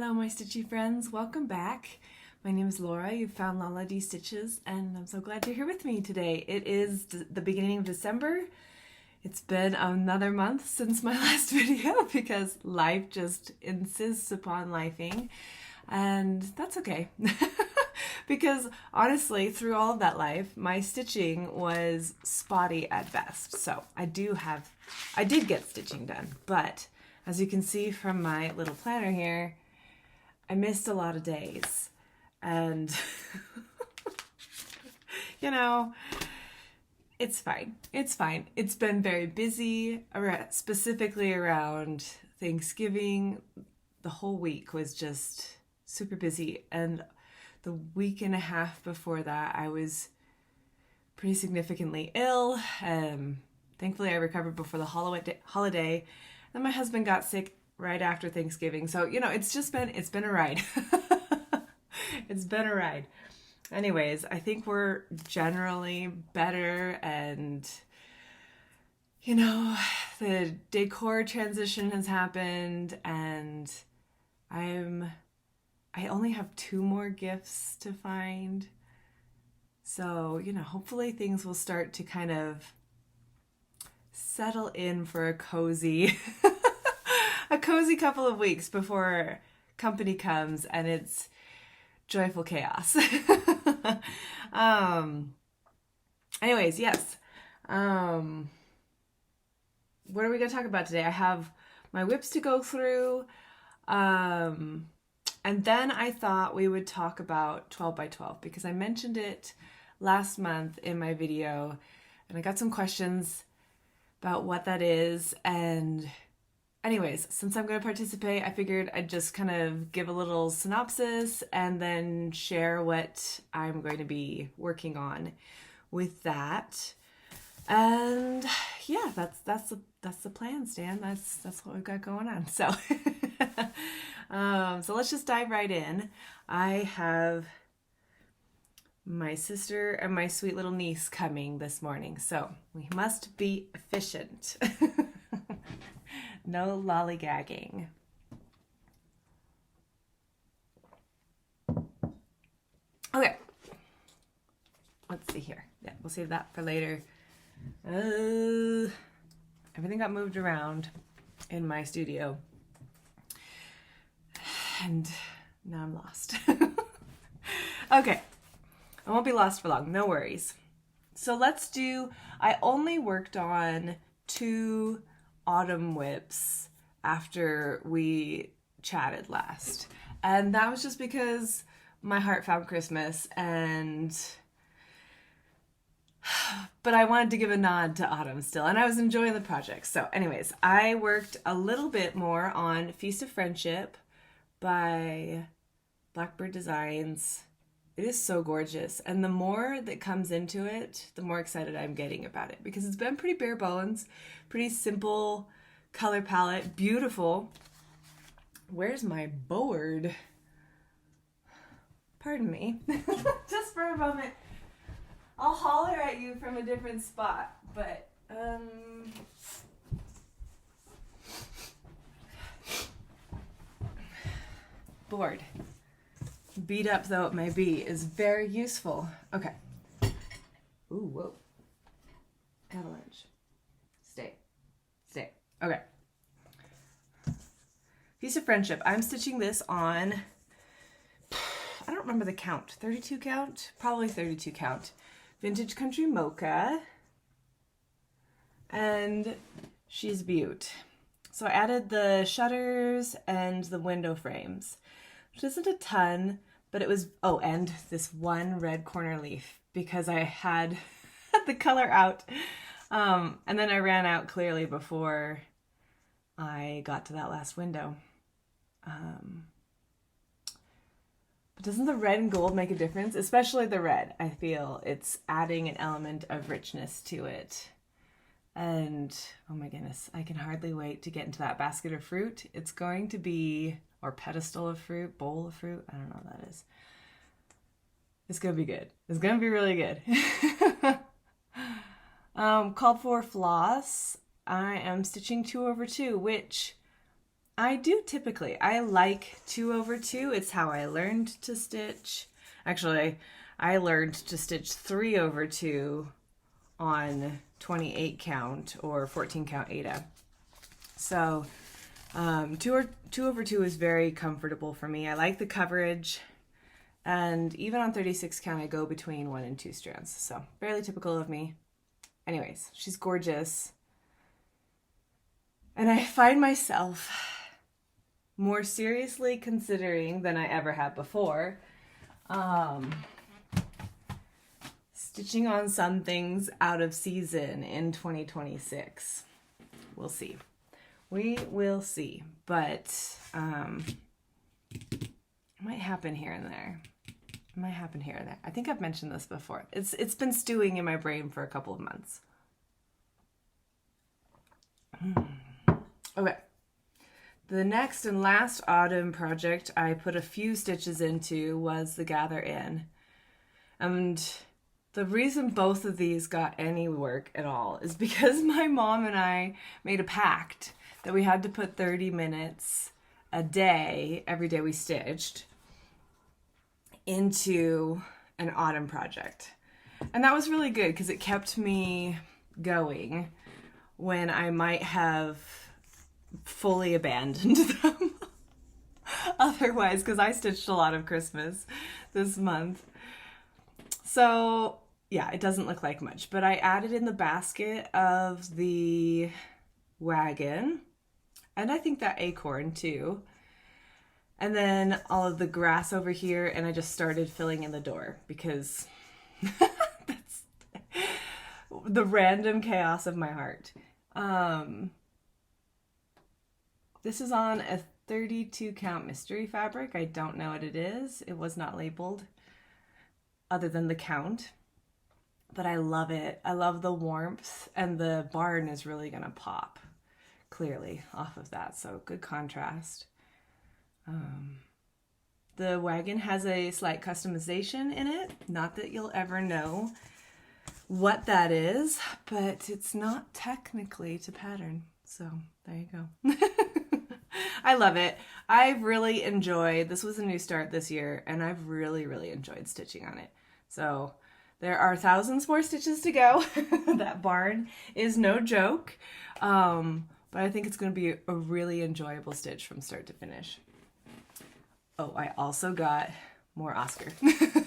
Hello my stitchy friends, welcome back. My name is Laura, you've found Lala Stitches, and I'm so glad you're here with me today. It is the beginning of December. It's been another month since my last video because life just insists upon lifing, and that's okay. Because honestly, through all of that life, my stitching was spotty at best. So I did get stitching done, but as you can see from my little planner here, I missed a lot of days, and you know, it's fine. It's fine. It's been very busy, specifically around Thanksgiving. The whole week was just super busy, and the week and a half before that, I was pretty significantly ill. Thankfully, I recovered before the holiday, and my husband got sick right after Thanksgiving. So, you know, it's been a ride. It's been a ride. Anyways, I think we're generally better, and, you know, the decor transition has happened, and I only have 2 more gifts to find. So, you know, hopefully things will start to kind of settle in for a cozy couple of weeks before company comes and it's joyful chaos. Anyways, yes. What are we going to talk about today? I have my whips to go through. And then I thought we would talk about 12 by 12 because I mentioned it last month in my video, and I got some questions about what that is. And anyways, since I'm going to participate, I figured I'd just kind of give a little synopsis and then share what I'm going to be working on with that. And yeah, that's the plan, Stan. That's what we've got going on. So so let's just dive right in. I have my sister and my sweet little niece coming this morning, so we must be efficient. No lollygagging. Okay. Let's see here. Yeah, we'll save that for later. Everything got moved around in my studio, and now I'm lost. Okay. I won't be lost for long. No worries. So let's do, I only worked on 2 autumn whips after we chatted last, and that was just because my heart found Christmas, but I wanted to give a nod to autumn still, and I was enjoying the project. So anyways, I worked a little bit more on Feast of Friendship by Blackbird Designs. It is so gorgeous, and the more that comes into it, the more excited I'm getting about it, because it's been pretty bare bones, pretty simple color palette, beautiful. Where's my board? Pardon me. Just for a moment. I'll holler at you from a different spot, but board, beat up though it may be, is very useful. Okay. Ooh, whoa. Avalanche. Stay. Okay. Feast of Friendship. I'm stitching this on, I don't remember the count. 32 count? Probably 32 count. Vintage Country Mocha. And she's beaut. So I added the shutters and the window frames, which isn't a ton, but it was, oh, and this one red corner leaf because I had the color out. And then I ran out clearly before I got to that last window. But doesn't the red and gold make a difference? Especially the red. I feel it's adding an element of richness to it. And oh my goodness, I can hardly wait to get into that basket of fruit. It's going to be, or pedestal of fruit, bowl of fruit, I don't know what that is. It's going to be good. It's going to be really good. Called for floss. I am stitching 2/2, which I do typically. I like 2/2. It's how I learned to stitch. Actually, I learned to stitch 3/2 on 28 count or 14 count Aida. So 2/2 is very comfortable for me. I like the coverage, and even on 36 count I go between 1 and 2 strands, so fairly typical of me. Anyways, she's gorgeous, and I find myself more seriously considering than I ever have before stitching on some things out of season in 2026. We'll see. We will see, but it might happen here and there. It might happen here and there. I think I've mentioned this before. It's been stewing in my brain for a couple of months. Okay. The next and last autumn project I put a few stitches into was the Gather In. And the reason both of these got any work at all is because my mom and I made a pact that we had to put 30 minutes a day, every day we stitched, into an autumn project. And that was really good because it kept me going when I might have fully abandoned them otherwise, because I stitched a lot of Christmas this month. So yeah, it doesn't look like much, but I added in the basket of the wagon, and I think that acorn too, and then all of the grass over here, and I just started filling in the door because that's the random chaos of my heart. This is on a 32 count mystery fabric. I don't know what it is. It was not labeled other than the count, but I love it. I love the warmth, and the barn is really gonna pop clearly off of that, so good contrast. The wagon has a slight customization in it. Not that you'll ever know what that is, but it's not technically to pattern, so there you go. I love it. I've really enjoyed, this was a new start this year, and I've really, really enjoyed stitching on it. So there are thousands more stitches to go. That barn is no joke, but I think it's going to be a really enjoyable stitch from start to finish. Oh, I also got more Oscar,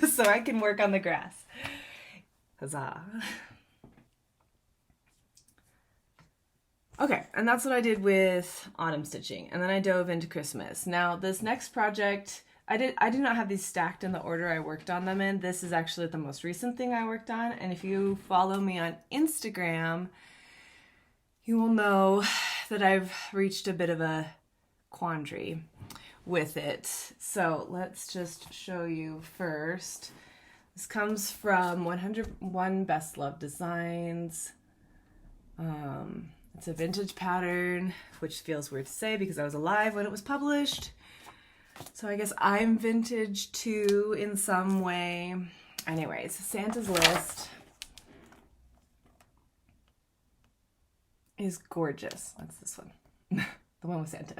so I can work on the grass. Huzzah. Okay, and that's what I did with autumn stitching, and then I dove into Christmas. Now, this next project, I did not have these stacked in the order I worked on them in. This is actually the most recent thing I worked on, and if you follow me on Instagram, you will know that I've reached a bit of a quandary with it. So let's just show you first. This comes from 101 Best Loved Designs. It's a vintage pattern, which feels weird to say because I was alive when it was published. So I guess I'm vintage too in some way. Anyways, Santa's List is gorgeous. That's this one. The one with Santa.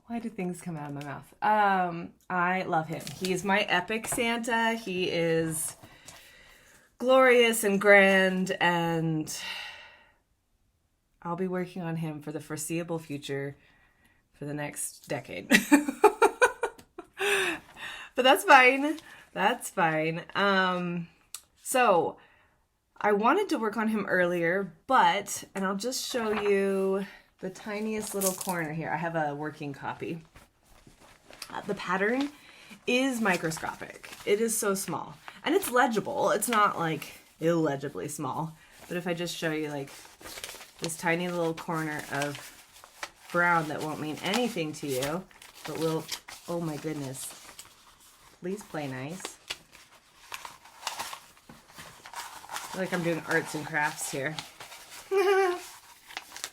Why do things come out of my mouth? I love him. He is my epic Santa. He is glorious and grand, and I'll be working on him for the foreseeable future for the next decade. But that's fine. That's fine. So I wanted to work on him earlier, but, and I'll just show you the tiniest little corner here. I have a working copy. The pattern is microscopic. It is so small. And it's legible. It's not like illegibly small. But if I just show you like this tiny little corner of brown that won't mean anything to you, but will, oh my goodness. Please play nice. I feel like I'm doing arts and crafts here.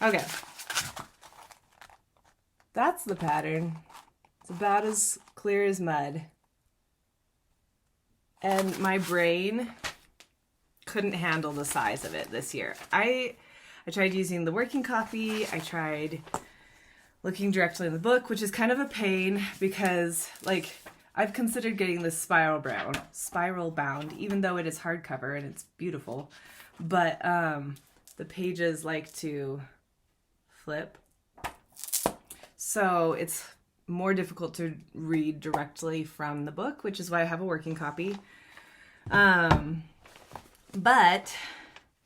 Okay. That's the pattern. It's about as clear as mud. And my brain couldn't handle the size of it this year. I I tried using the working copy. I tried looking directly in the book, which is kind of a pain because like I've considered getting this spiral bound, even though it is hardcover and it's beautiful. But the pages like to flip. So it's more difficult to read directly from the book, which is why I have a working copy. But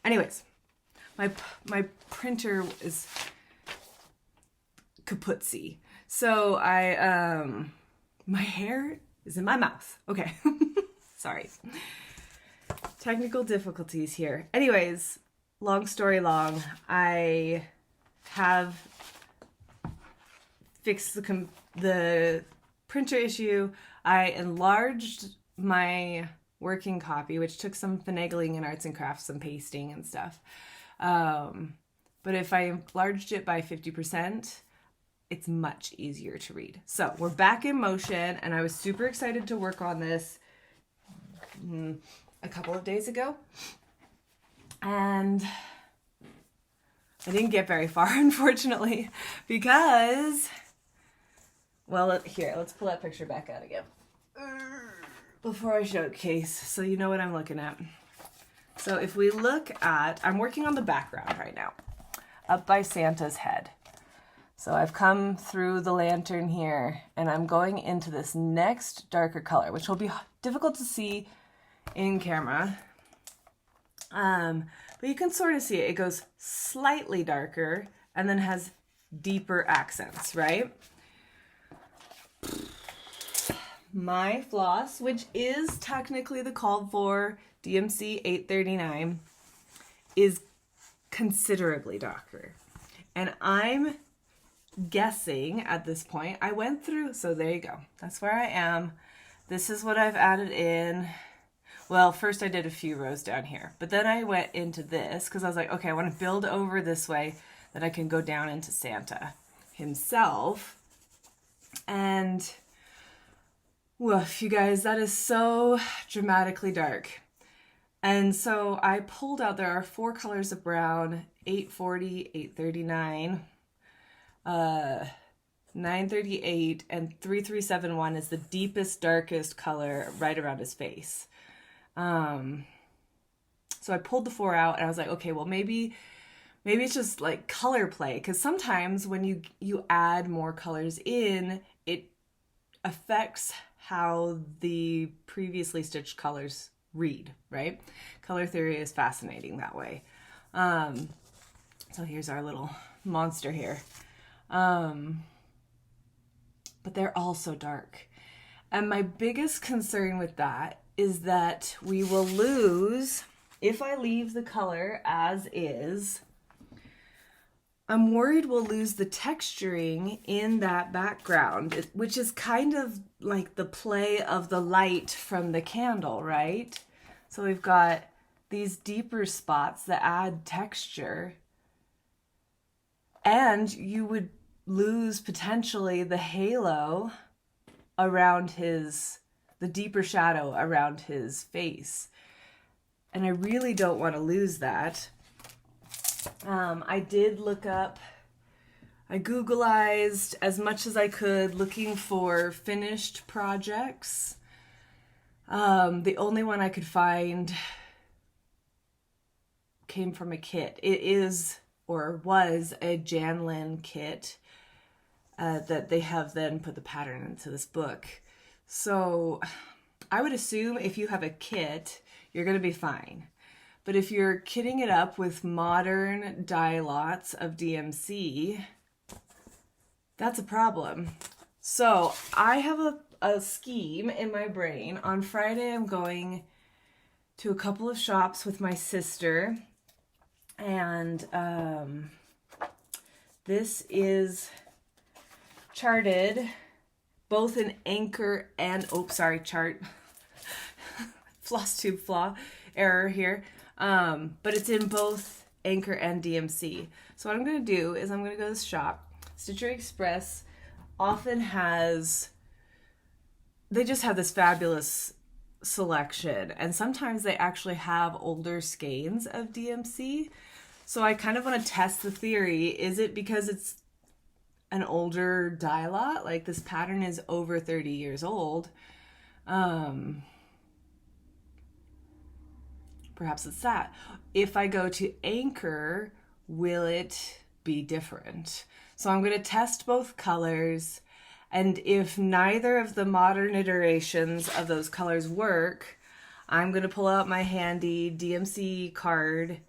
anyways, my printer is kaputsy. So my hair is in my mouth. Okay. Sorry. Technical difficulties here. Anyways, long story long, I have fixed the printer issue. I enlarged my working copy, which took some finagling in arts and crafts, some pasting and stuff. But if I enlarged it by 50%, it's much easier to read. So we're back in motion, and I was super excited to work on this a couple of days ago. And I didn't get very far, unfortunately, because, well, here, let's pull that picture back out again before I showcase, so you know what I'm looking at. So if we look at, I'm working on the background right now, up by Santa's head. So I've come through the lantern here, and I'm going into this next darker color, which will be difficult to see in camera. But you can sort of see it. It goes slightly darker and then has deeper accents, right? My floss, which is technically the called for DMC 839, is considerably darker. And I'm guessing at this point, I went through, so there you go. That's where I am. This is what I've added in. Well, first I did a few rows down here, but then I went into this because I was like, okay, I want to build over this way that I can go down into Santa himself. And woof, you guys, that is so dramatically dark. And so I pulled out, there are 4 colors of brown, 840, 839, 938, and 3371 is the deepest, darkest color right around his face. So I pulled the 4 out and I was like, okay, well, maybe it's just like color play. Because sometimes when you add more colors in, it affects how the previously stitched colors read, right? Color theory is fascinating that way. So here's our little monster here. But they're all so dark. And my biggest concern with that is that we will lose, if I leave the color as is, I'm worried we'll lose the texturing in that background, which is kind of like the play of the light from the candle, right? So we've got these deeper spots that add texture, and you would lose potentially the halo around the deeper shadow around his face. And I really don't want to lose that. I did look up, I Googleized as much as I could looking for finished projects. The only one I could find came from a kit. It is, or was, a Janlin kit that they have then put the pattern into this book. So I would assume if you have a kit, you're going to be fine. But if you're kitting it up with modern dye lots of DMC, that's a problem. So I have a scheme in my brain. On Friday, I'm going to a couple of shops with my sister. And this is charted both in anchor and, chart. Flosstube flaw error here. But it's in both anchor and DMC. So what I'm going to do is I'm going to go to this shop. Stitchery Express often they just have this fabulous selection. And sometimes they actually have older skeins of DMC. So I kind of want to test the theory. Is it because it's an older dye lot? Like this pattern is over 30 years old. Perhaps it's that. If I go to anchor, will it be different? So I'm going to test both colors. And if neither of the modern iterations of those colors work, I'm going to pull out my handy DMC card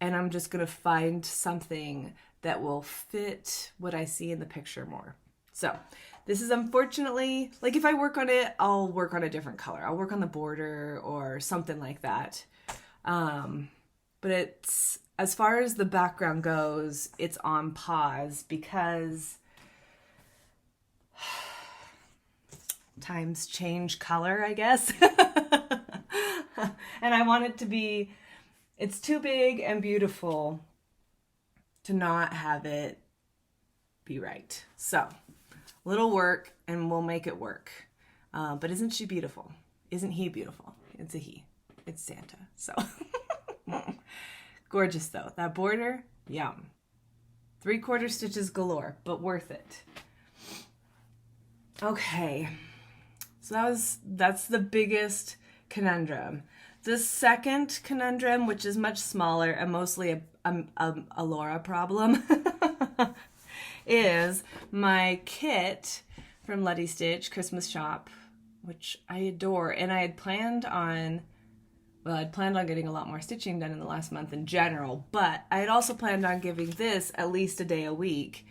and I'm just going to find something that will fit what I see in the picture more. So this is unfortunately, like if I work on it, I'll work on a different color. I'll work on the border or something like that. But it's, as far as the background goes, it's on pause because times change color, I guess. And I want it to be, it's too big and beautiful to not have it be right. So, little work and we'll make it work. But isn't she beautiful? Isn't he beautiful? It's a he. It's Santa. So, gorgeous though. That border, yum. 3/4 stitches galore, but worth it. Okay. So that's the biggest conundrum. The second conundrum, which is much smaller and mostly a Laura problem, is my kit from Leti Stitch Christmas Shop, which I adore. And I had planned on, well, I'd planned on getting a lot more stitching done in the last month in general, but I had also planned on giving this at least a day a week.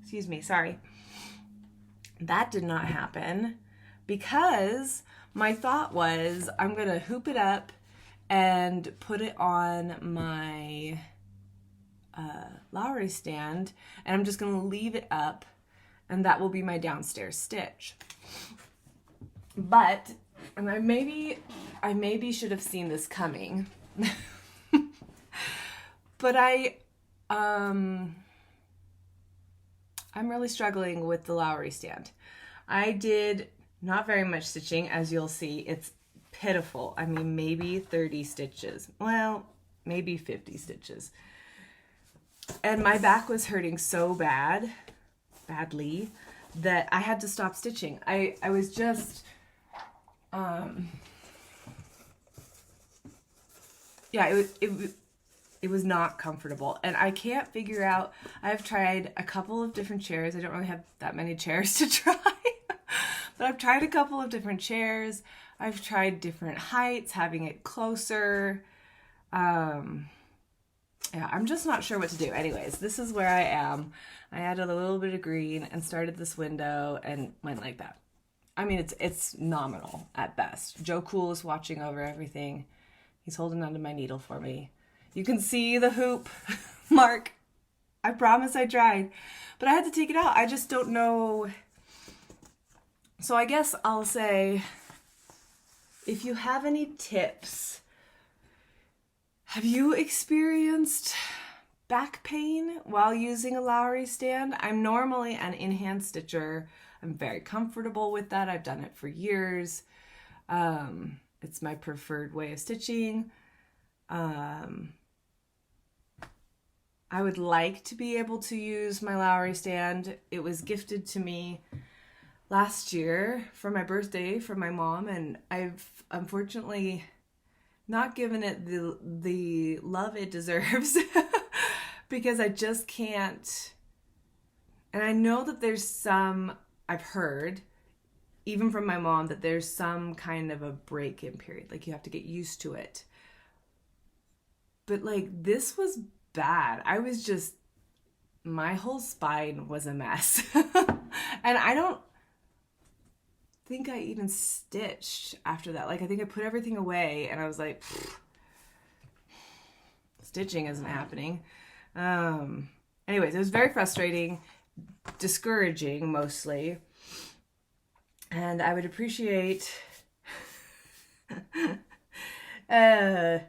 Excuse me, sorry. That did not happen because my thought was I'm going to hoop it up and put it on my Lowry stand, and I'm just going to leave it up, and that will be my downstairs stitch. But, and I maybe should have seen this coming, but I'm really struggling with the Lowry stand. I did not very much stitching, as you'll see. It's pitiful. I mean, maybe 30 stitches. Well, maybe 50 stitches. And my back was hurting so badly, that I had to stop stitching. I was just, yeah, it was not comfortable, and I can't figure out, I've tried a couple of different chairs. I don't really have that many chairs to try, but I've tried a couple of different chairs. I've tried different heights, having it closer. Yeah, I'm just not sure what to do. Anyways, this is where I am. I added a little bit of green and started this window and went like that. I mean, it's nominal at best. Joe Cool is watching over everything. He's holding onto my needle for me. You can see the hoop mark. I promise I tried, but I had to take it out. I just don't know. So I guess I'll say, if you have any tips, have you experienced back pain while using a Lowry stand? I'm normally an in-hand stitcher. I'm very comfortable with that. I've done it for years. It's my preferred way of stitching. I would like to be able to use my Lowry stand. It was gifted to me last year for my birthday from my mom, and I've unfortunately not given it the love it deserves because I just can't. And I know that there's some, I've heard, even from my mom, that there's some kind of a break-in period. Like, you have to get used to it. But, like, this was bad. I was just, my whole spine was a mess. And I don't think I even stitched after that. Like, I think I put everything away and I was like, stitching isn't happening. Anyways, it was very frustrating, discouraging mostly. And I would appreciate any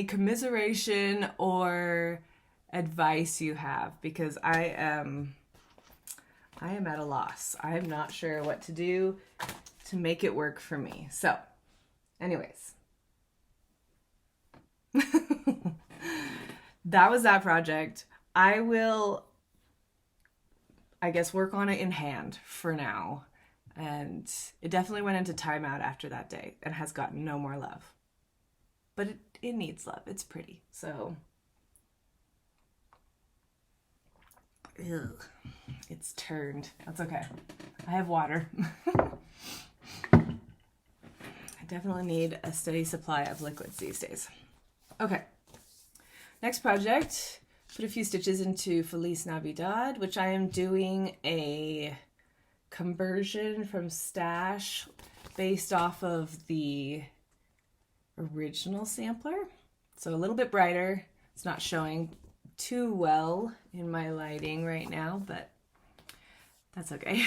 commiseration or advice you have, because I am at a loss. I am not sure what to do to make it work for me. So, anyways, That was that project. I will, I guess, work on it in hand for now. And it definitely went into timeout after that day and has gotten no more love. But it needs love. It's pretty. So, ugh, it's turned. That's okay. I have water. I definitely need a steady supply of liquids these days. Okay. Next project, put a few stitches into Feliz Navidad, which I am doing a conversion from stash based off of the original sampler. So a little bit brighter. It's not showing too well in my lighting right now, but that's okay.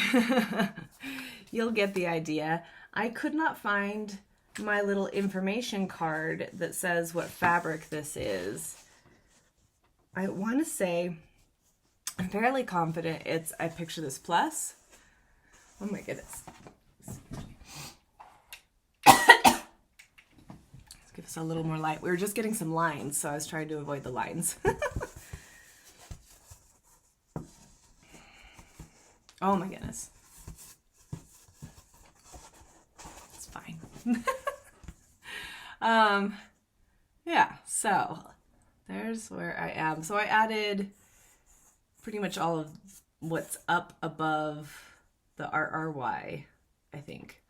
You'll get the idea. I could not find my little information card that says what fabric this is. I want to say, I'm fairly confident it's I Picture This Plus. Oh my goodness. Let's give us a little more light. We were just getting some lines, so I was trying to avoid the lines. Oh my goodness. It's fine. Yeah, so there's where I am. So I added pretty much all of what's up above the RRY, I think.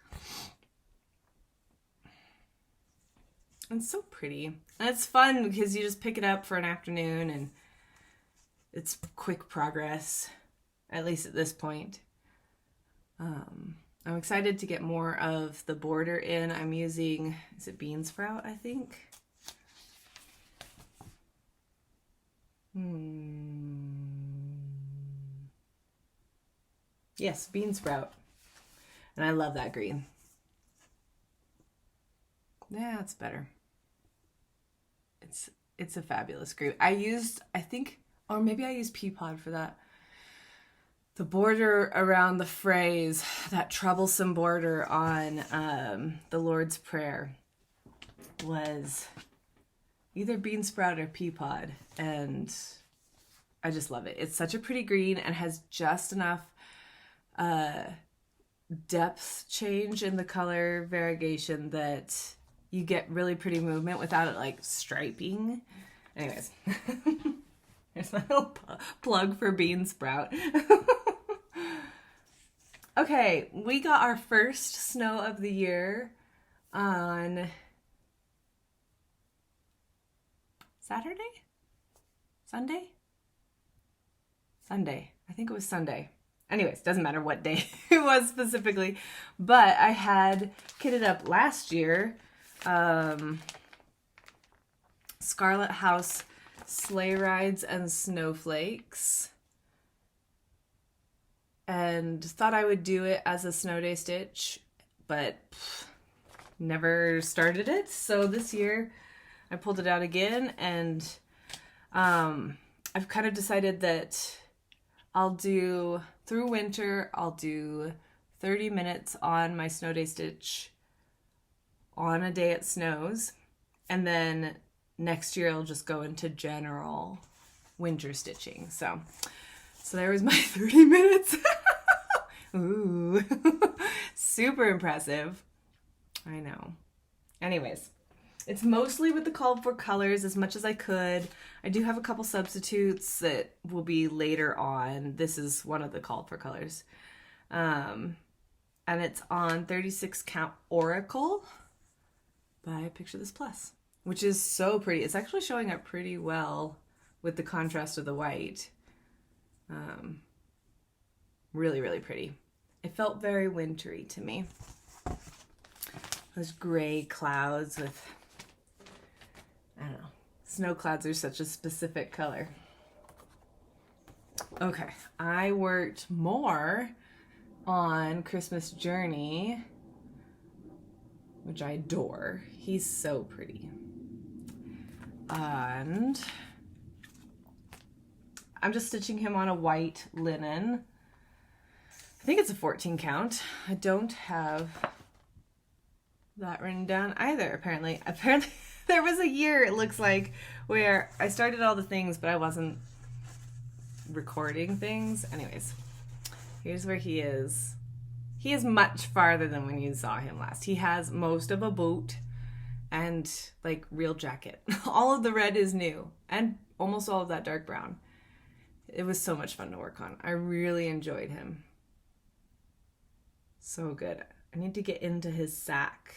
And it's so pretty. And it's fun because you just pick it up for an afternoon and it's quick progress, at least at this point. I'm excited to get more of the border in. I'm using, is it bean sprout, I think? Yes, bean sprout. And I love that green. Yeah, it's better. It's a fabulous green. I used, I think, or maybe I used pea pod for that. The border around the phrase, that troublesome border on the Lord's Prayer, was either bean sprout or pea pod, and I just love it. It's such a pretty green and has just enough depth change in the color variegation that you get really pretty movement without it like striping. Anyways, there's my little plug for bean sprout. Okay, we got our first snow of the year on Saturday? Sunday? Sunday. I think it was Sunday. Anyways, doesn't matter what day it was specifically, but I had kitted up last year Scarlett House sleigh rides and snowflakes, and thought I would do it as a snow day stitch, but never started it. So this year I pulled it out again, and I've kind of decided that I'll do, through winter, I'll do 30 minutes on my snow day stitch on a day it snows, and then next year I'll just go into general winter stitching. So there was my 30 minutes. Ooh, super impressive. I know. Anyways, it's mostly with the called for colors as much as I could. I do have a couple substitutes that will be later on. This is one of the called for colors. And it's on 36 count Oracle by Picture This Plus, which is so pretty. It's actually showing up pretty well with the contrast of the white. Really, really pretty. It felt very wintry to me. Those gray clouds with, I don't know, snow clouds are such a specific color. Okay, I worked more on Christmas Journey, which I adore. He's so pretty. And I'm just stitching him on a white linen. I think it's a 14 count. I don't have that written down either, apparently. There was a year, it looks like, where I started all the things, but I wasn't recording things. Anyways, here's where he is. He is much farther than when you saw him last. He has most of a boot and like real jacket. All of the red is new and almost all of that dark brown. It was so much fun to work on. I really enjoyed him. So good. I need to get into his sack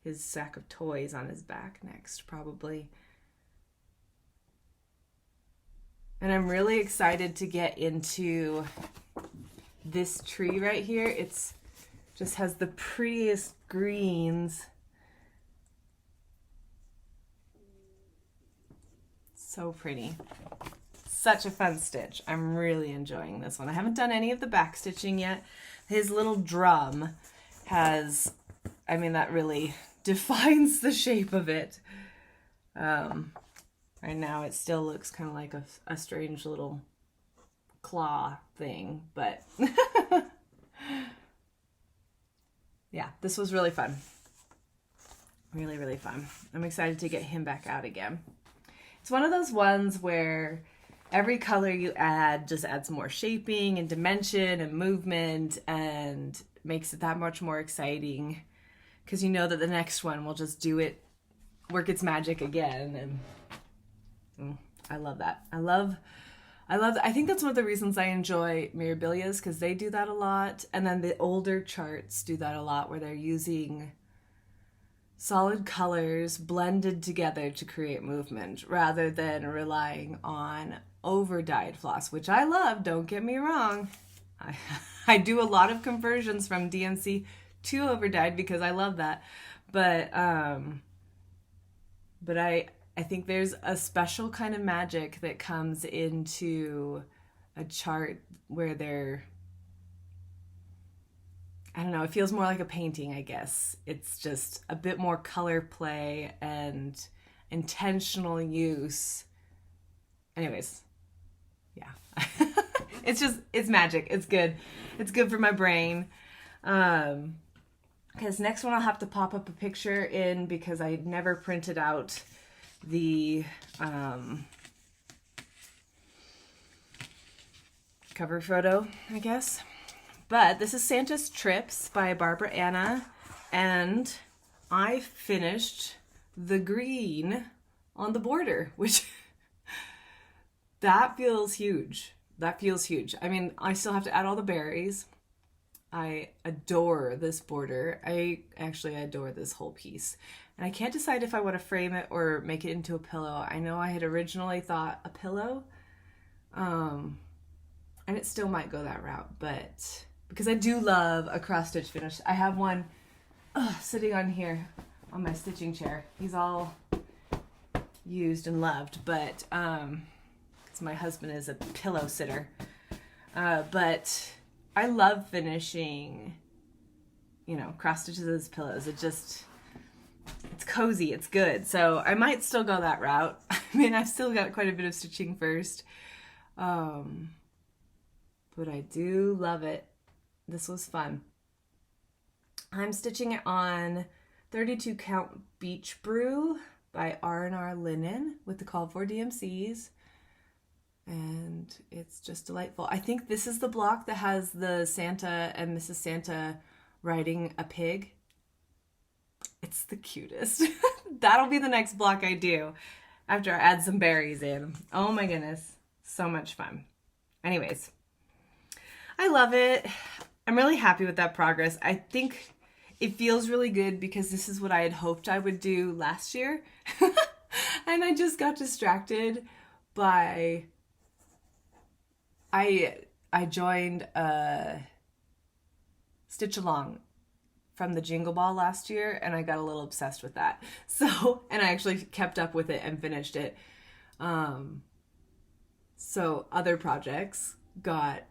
of toys on his back next, probably. And I'm really excited to get into this tree right here. It's just has the prettiest greens. So pretty. Such a fun stitch. I'm really enjoying this one. I haven't done any of the back stitching yet. His little drum has, I mean, that really defines the shape of it. Right now it still looks kind of like a strange little claw thing, but yeah, this was really fun. Really, really fun. I'm excited to get him back out again. It's one of those ones where every color you add just adds more shaping and dimension and movement and makes it that much more exciting, because you know that the next one will just do it, work its magic again. And I love that. I think that's one of the reasons I enjoy Mirabilias, because they do that a lot. And then the older charts do that a lot, where they're using solid colors blended together to create movement rather than relying on over-dyed floss, which I love, don't get me wrong. I do a lot of conversions from DMC to over-dyed because I love that. But I think there's a special kind of magic that comes into a chart where they're, I don't know, it feels more like a painting, I guess. It's just a bit more color play and intentional use. Anyways, yeah. It's magic. It's good. It's good for my brain. Because next one I'll have to pop up a picture in, because I never printed out the cover photo, I guess. But this is Santa's Trips by Barbara Anna, and I finished the green on the border, which that feels huge. That feels huge. I mean, I still have to add all the berries. I adore this border. I actually adore this whole piece. And I can't decide if I want to frame it or make it into a pillow. I know I had originally thought a pillow, and it still might go that route, but because I do love a cross stitch finish. I have one sitting on here on my stitching chair. He's all used and loved, but because my husband is a pillow sitter. But I love finishing, cross stitches as pillows. It's cozy, it's good. So I might still go that route. I mean, I've still got quite a bit of stitching first. But I do love it. This was fun. I'm stitching it on 32 count Beach Brew by R&R Linen with the called for DMCs. And it's just delightful. I think this is the block that has the Santa and Mrs. Santa riding a pig. It's the cutest. That'll be the next block I do after I add some berries in. Oh my goodness. So much fun. Anyways, I love it. I'm really happy with that progress. I think it feels really good because this is what I had hoped I would do last year. And I just got distracted by... I joined a Stitch Along from the Jingle Ball last year, and I got a little obsessed with that. So, and I actually kept up with it and finished it. So other projects got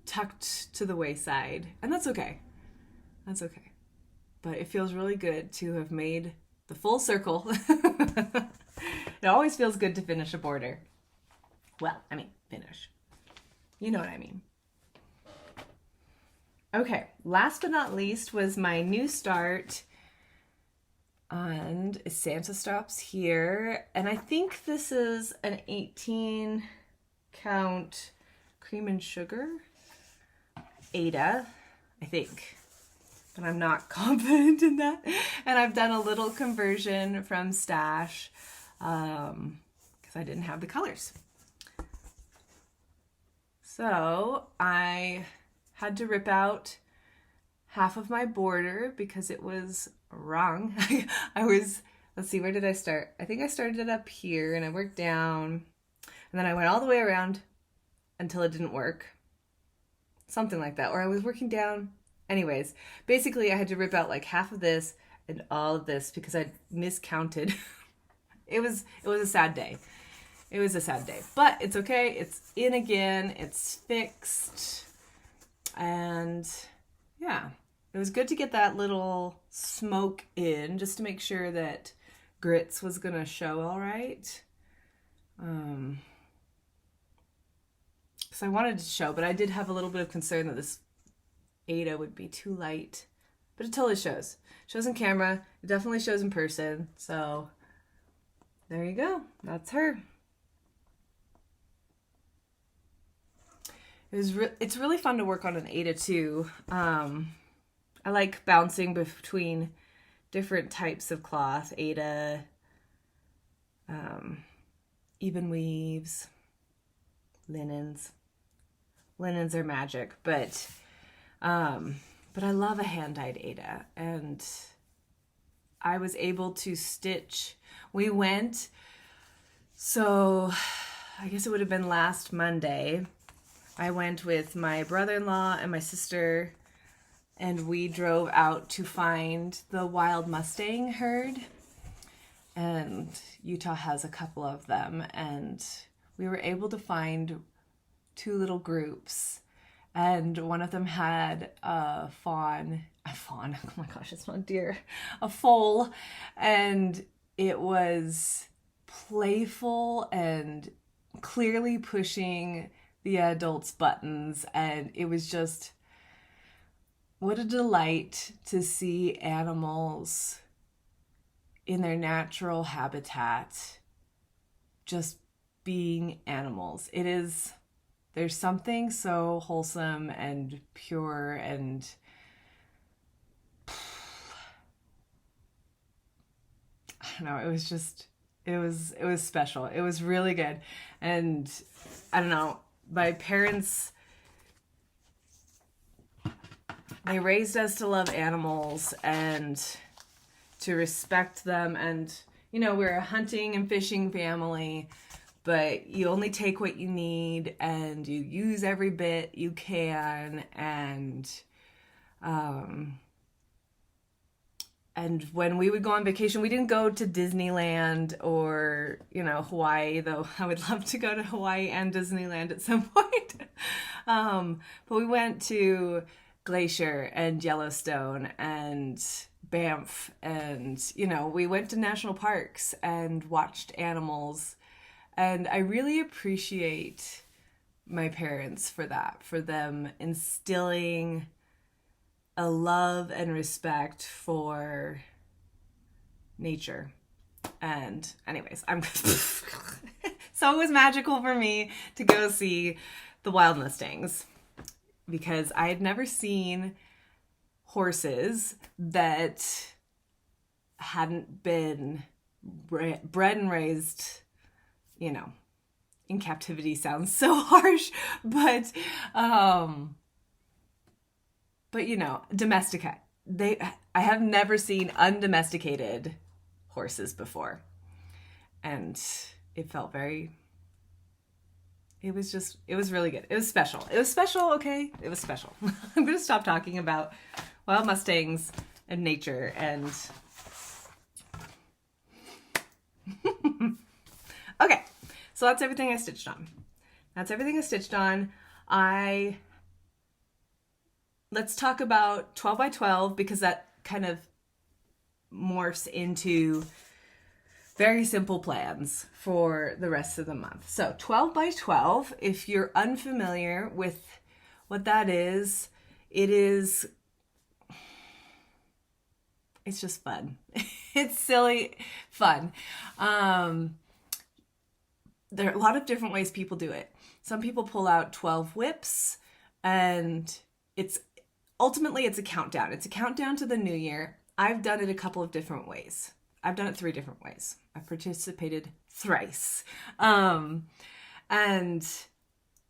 tucked to the wayside, and that's okay. That's okay. But it feels really good to have made the full circle. It always feels good to finish a border. Well, I mean, finish. You know what I mean. Okay, last but not least was my new start And Santa stops here. And I think this is an 18 count cream and sugar Ada, I think. But I'm not confident in that. And I've done a little conversion from Stash because I didn't have the colors. So I had to rip out half of my border because it was wrong. Let's see, where did I start? I think I started it up here and I worked down and then I went all the way around until it didn't work. Something like that. Or I was working down. Anyways, basically I had to rip out like half of this and all of this because I miscounted. It was a sad day. It was a sad day, but it's okay. It's in again. It's fixed. And yeah, it was good to get that little smoke in just to make sure that grits was going to show all right. So I wanted to show, but I did have a little bit of concern that this Ada would be too light, but it totally shows. It shows in camera. It definitely shows in person. So there you go. That's her. It's really fun to work on an Ada too. I like bouncing between different types of cloth. Ada, even weaves, linens. Linens are magic, but I love a hand-dyed Ada, and I was able to stitch. So I guess it would have been last Monday. I went with my brother-in-law and my sister, and we drove out to find the wild Mustang herd. And Utah has a couple of them, and we were able to find two little groups. And one of them had a fawn, oh my gosh, it's not a deer, a foal. And it was playful and clearly pushing the adults' buttons, and it was just, what a delight to see animals in their natural habitat just being animals. There's something so wholesome and pure and I don't know, it was special. It was really good. And I don't know, my parents, they raised us to love animals and to respect them. And, you know, we're a hunting and fishing family, but you only take what you need and you use every bit you can. And when we would go on vacation, we didn't go to Disneyland or, you know, Hawaii, though I would love to go to Hawaii and Disneyland at some point. But we went to Glacier and Yellowstone and Banff, and, you know, we went to national parks and watched animals. And I really appreciate my parents for that, for them instilling a love and respect for nature. And anyways, so it was magical for me to go see the wild Mustangs because I had never seen horses that hadn't been bred and raised, you know, in captivity sounds so harsh, but you know, domesticate. I have never seen undomesticated horses before. And it felt it was really good. It was special. It was special, okay? It was special. I'm going to stop talking about wild Mustangs and nature and... Okay, so that's everything I stitched on. Let's talk about 12 by 12 because that kind of morphs into very simple plans for the rest of the month. So 12 by 12, if you're unfamiliar with what that is, it's just fun. It's silly fun. There are a lot of different ways people do it. Some people pull out 12 whips, and it's ultimately it's a countdown. It's a countdown to the new year. I've done it a couple of different ways. I've done it 3 different ways. I've participated thrice. And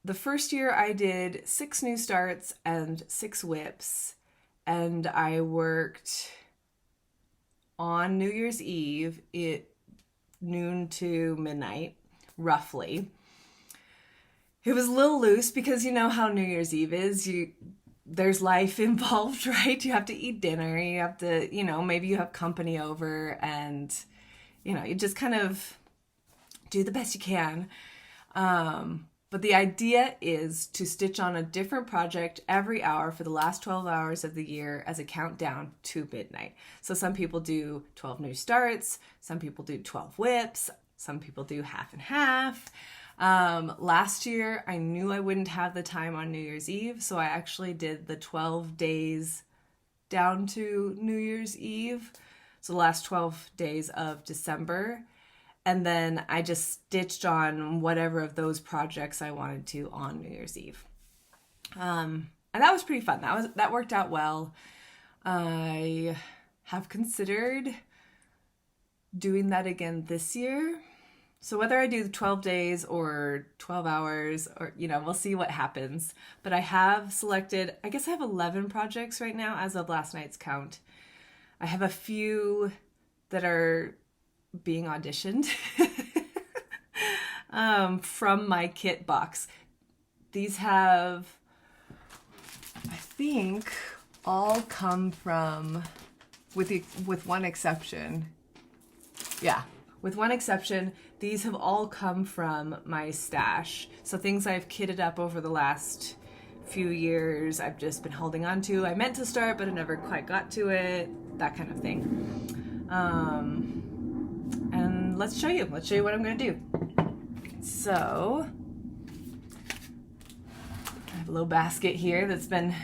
the first year I did 6 new starts and 6 whips, and I worked on New Year's Eve at noon to midnight, roughly. It was a little loose because you know how New Year's Eve is. There's life involved, right? You have to eat dinner. You have to, maybe you have company over, and, you just kind of do the best you can. But the idea is to stitch on a different project every hour for the last 12 hours of the year as a countdown to midnight. So some people do 12 new starts, some people do 12 whips, some people do half and half. Last year, I knew I wouldn't have the time on New Year's Eve, so I actually did the 12 days down to New Year's Eve. So the last 12 days of December. And then I just stitched on whatever of those projects I wanted to on New Year's Eve. And that was pretty fun. That worked out well. I have considered doing that again this year. So whether I do 12 days or 12 hours or, we'll see what happens. But I have selected, I guess I have 11 projects right now as of last night's count. I have a few that are being auditioned from my kit box. These have, I think, all come from, with one exception. Yeah, with one exception, these have all come from my stash. So things I've kitted up over the last few years, I've just been holding on to. I meant to start, but I never quite got to it. That kind of thing. And let's show you what I'm going to do. So I have a little basket here that's been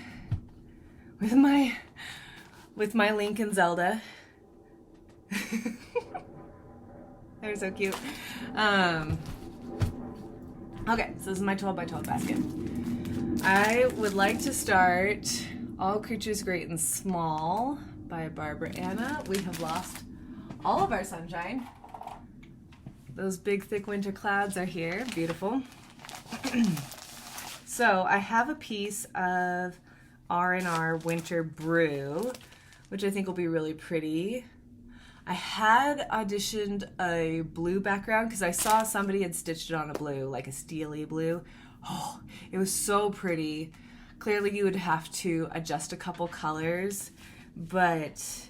with my Link and Zelda. They're so cute. Okay, so this is my 12 by 12 basket. I would like to start All Creatures Great and Small by Barbara Anna. We have lost all of our sunshine. Those big thick winter clouds are here. Beautiful. So I have a piece of R&R Winter Brew, which I think will be really pretty. I had auditioned a blue background because I saw somebody had stitched it on a blue, like a steely blue. Oh, it was so pretty. Clearly you would have to adjust a couple colors, but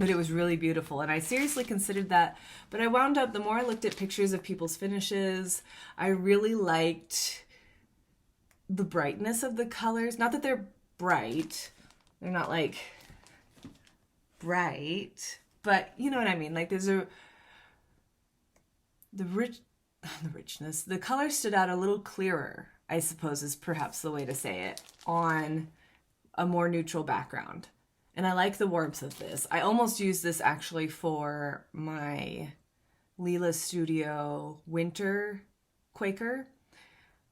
it was really beautiful. And I seriously considered that, but I wound up, the more I looked at pictures of people's finishes, I really liked the brightness of the colors. Not that they're bright. They're not like bright, but you know what I mean? Like there's the richness. The color stood out a little clearer, I suppose is perhaps the way to say it, on a more neutral background. And I like the warmth of this. I almost used this actually for my Leela Studio Winter Quaker.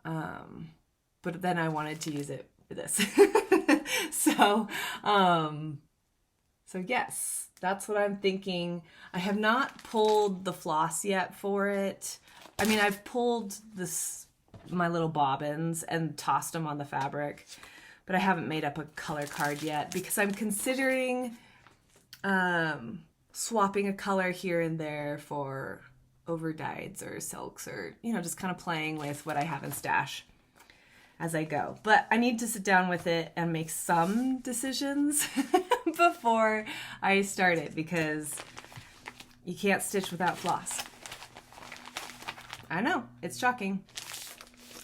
But then I wanted to use it for this. So yes, that's what I'm thinking. I have not pulled the floss yet for it. I mean, I've pulled my little bobbins and tossed them on the fabric, but I haven't made up a color card yet because I'm considering swapping a color here and there for overdyes or silks, or, just kind of playing with what I have in stash as I go. But I need to sit down with it and make some decisions before I start it, because you can't stitch without floss. I know, it's shocking.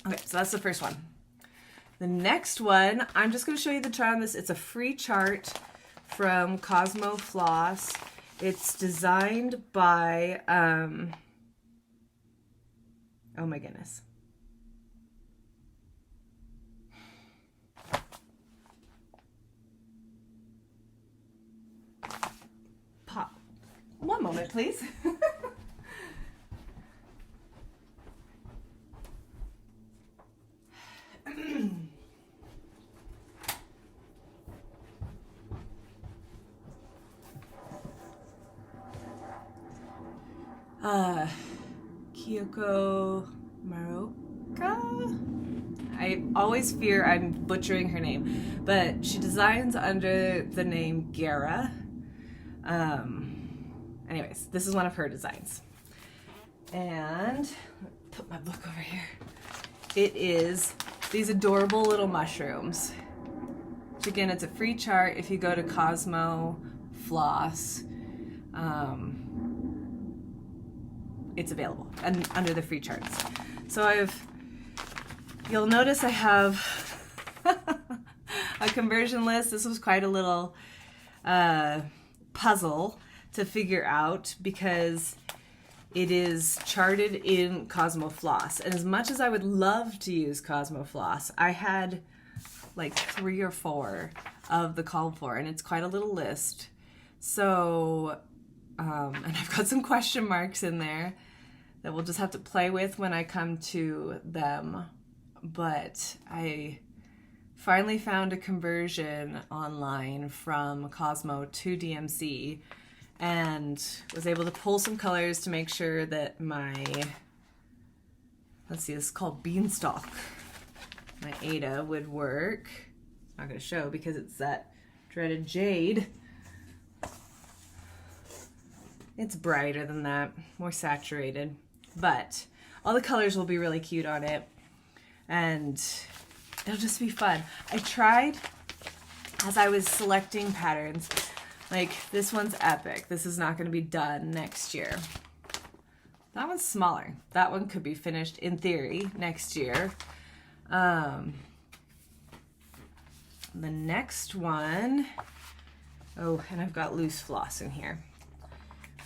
Okay, so that's the first one. The next one, I'm just going to show you the try on this. It's a free chart from Cosmo Floss. It's designed by, oh my goodness. moment, please. Kyoko Maroka? I always fear I'm butchering her name, but she designs under the name Gara. Anyways, this is one of her designs. And put my book over here. It is these adorable little mushrooms. Which again, it's a free chart if you go to Cosmo Floss. It's available and under the free charts. So you'll notice I have a conversion list. This was quite a little puzzle to figure out because it is charted in Cosmo Floss. And as much as I would love to use Cosmo Floss, I had like 3 or 4 of the called for, and it's quite a little list. So, and I've got some question marks in there that we'll just have to play with when I come to them. But I finally found a conversion online from Cosmo to DMC and was able to pull some colors to make sure that my, let's see, this is called Beanstalk. My Ada would work. Not going to show because it's that dreaded jade. It's brighter than that, more saturated, but all the colors will be really cute on it and it'll just be fun. I tried, as I was selecting patterns, like this one's epic. This is not going to be done next year. That one's smaller. That one could be finished in theory next year. The next one, oh, and I've got loose floss in here,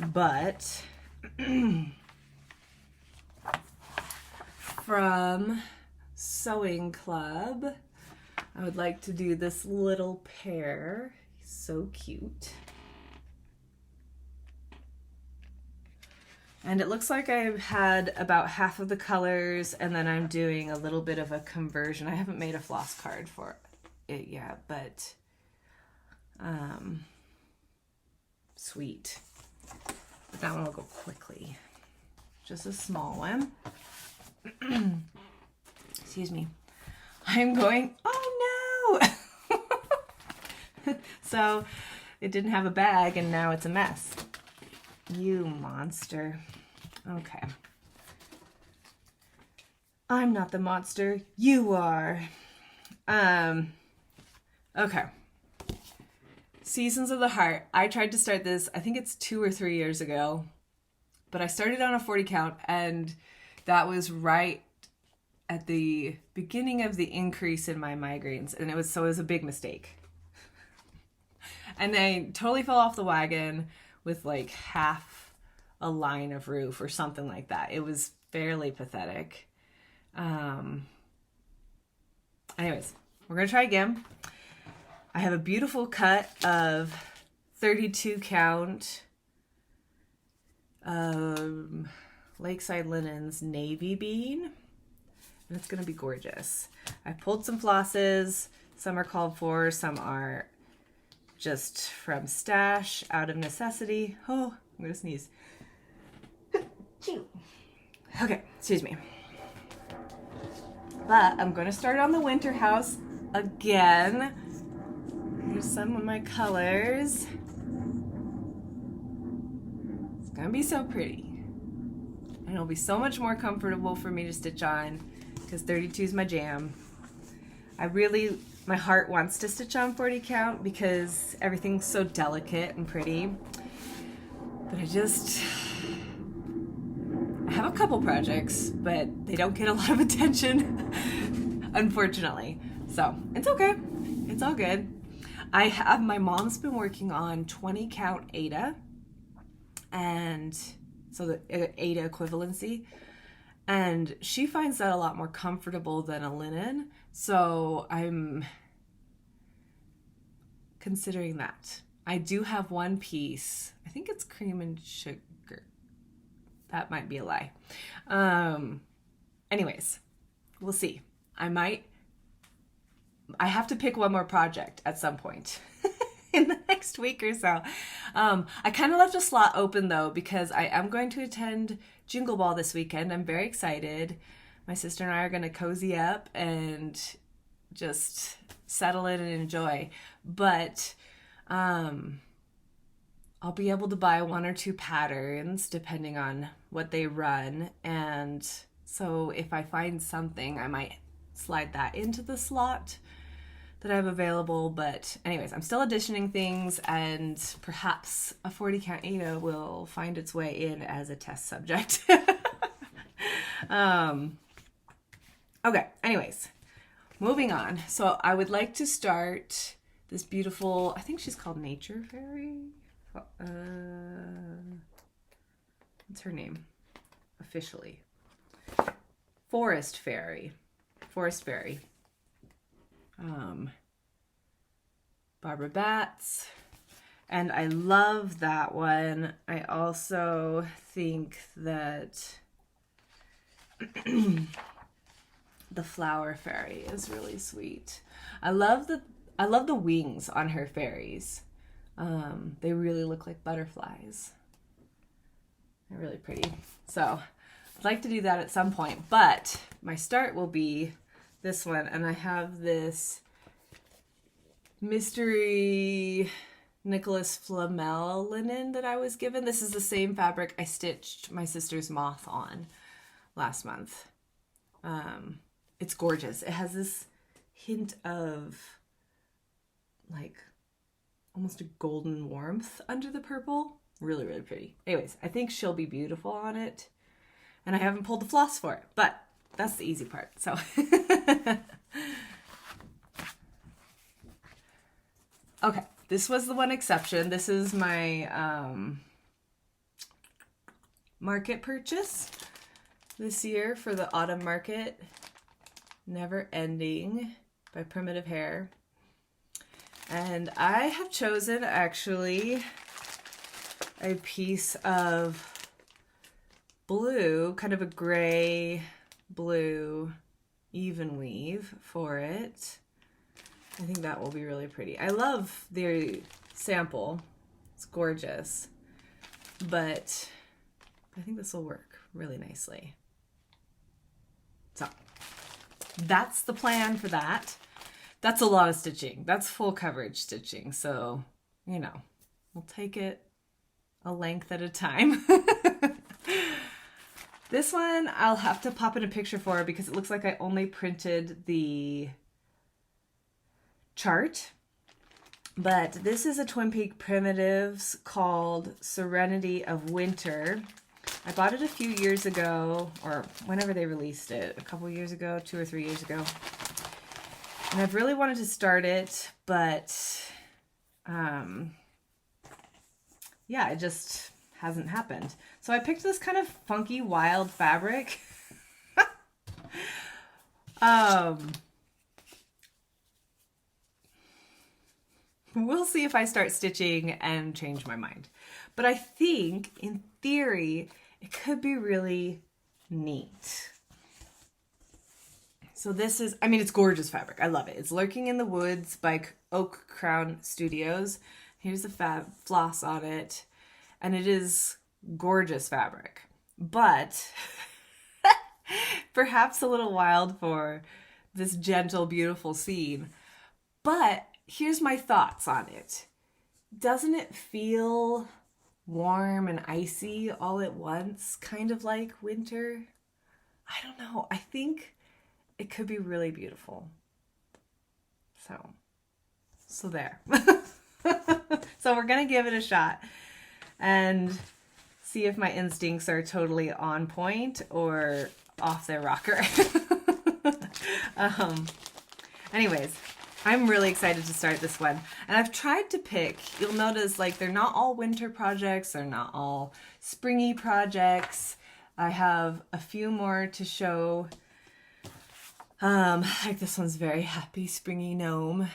but from Sewing Club, I would like to do this little pair. He's so cute. And it looks like I've had about half of the colors, and then I'm doing a little bit of a conversion. I haven't made a floss card for it yet, but sweet. But that one will go quickly. Just a small one. Excuse me. I'm going, oh no! So it didn't have a bag and now it's a mess. You monster. Okay. I'm not the monster. You are. Okay. Seasons of the Heart. I tried to start this, I think it's 2 or 3 years ago, but I started on a 40 count and that was right at the beginning of the increase in my migraines. And it was a big mistake. And I totally fell off the wagon with like half a line of roof or something like that. It was fairly pathetic. Anyways, we're going to try again. I have a beautiful cut of 32 count Lakeside Linens Navy Bean. And it's going to be gorgeous. I pulled some flosses. Some are called for, some are just from stash, out of necessity. Oh, I'm going to sneeze. Okay, excuse me. But I'm going to start on the winter house again. Here's some of my colors. It's going to be so pretty. And it'll be so much more comfortable for me to stitch on because 32 is my jam. My heart wants to stitch on 40 count because everything's so delicate and pretty. But I have a couple projects, but they don't get a lot of attention, unfortunately. So it's okay. It's all good. My mom's been working on 20 count Ada, and so the Ada equivalency, and she finds that a lot more comfortable than a linen. So I'm considering that. I do have one piece. I think it's cream and sugar. That might be a lie. Anyways, we'll see. I have to pick one more project at some point in the next week or so. I kind of left a slot open though, because I am going to attend Jingle Ball this weekend. I'm very excited. My sister and I are going to cozy up and just settle in and enjoy. But I'll be able to buy 1 or 2 patterns depending on what they run. And so if I find something, I might slide that into the slot that I have available. But anyways, I'm still auditioning things, and perhaps a 40 count Ada will find its way in as a test subject. Okay, anyways, moving on. So I would like to start this beautiful, I think she's called Nature Fairy. What's her name officially? Forest Fairy. Barbara Batts. And I love that one. I also think that the Flower Fairy is really sweet. I love the wings on her fairies. They really look like butterflies. They're really pretty. So I'd like to do that at some point, but my start will be this one. And I have this mystery Nicholas Flamel linen that I was given. This is the same fabric I stitched my sister's moth on last month. It's gorgeous. It has this hint of like almost a golden warmth under the purple. Really, really pretty. Anyways, I think she'll be beautiful on it. And I haven't pulled the floss for it, but that's the easy part. So okay, this was the one exception. This is my market purchase this year for the autumn market. Never Ending by Primitive Hair. And I have chosen actually a piece of blue, kind of a gray blue even weave for it. I think that will be really pretty. I love the sample. It's gorgeous. But I think this will work really nicely. So that's the plan for that. That's a lot of stitching. That's full coverage stitching. So, you know, we'll take it a length at a time. This one I'll have to pop in a picture for because it looks like I only printed the chart. But this is a Twin Peak Primitives called Serenity of Winter. I bought it a few years ago, or whenever they released it, a couple years ago, 2 or 3 years ago. And I've really wanted to start it, but yeah, it just hasn't happened. So I picked this kind of funky, wild fabric. We'll see if I start stitching and change my mind. But I think, in theory, it could be really neat. So this is, I mean, it's gorgeous fabric. I love it. It's Lurking in the Woods by Oak Crown Studios. Here's the floss on it. And it is gorgeous fabric. But perhaps a little wild for this gentle, beautiful scene. But here's my thoughts on it. Doesn't it feel warm and icy all at once? Kind of like winter? I don't know. I think it could be really beautiful. So there. So we're going to give it a shot and see if my instincts are totally on point or off their rocker. Anyways, I'm really excited to start this one. And I've tried to pick, you'll notice like they're not all winter projects, they're not all springy projects. I have a few more to show. Like this one's very happy springy gnome.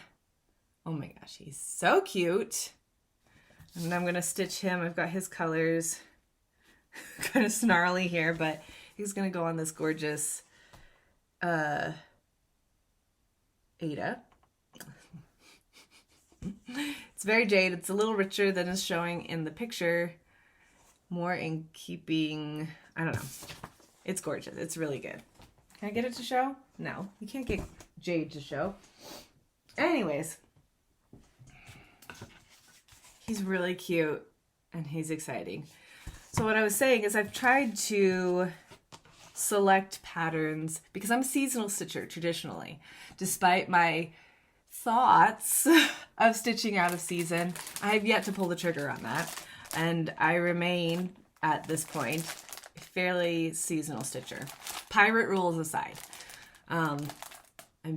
Oh my gosh, he's so cute. And I'm going to stitch him. I've got his colors. Kind of snarly here, but he's going to go on this gorgeous Ada. It's very jade. It's a little richer than is showing in the picture. More in keeping, I don't know. It's gorgeous. It's really good. Can I get it to show? No, you can't get jade to show. Anyways, he's really cute and he's exciting. So what I was saying is I've tried to select patterns because I'm a seasonal stitcher traditionally. Despite my thoughts of stitching out of season, I have yet to pull the trigger on that. And I remain, at this point, a fairly seasonal stitcher. Pirate rules aside. I'm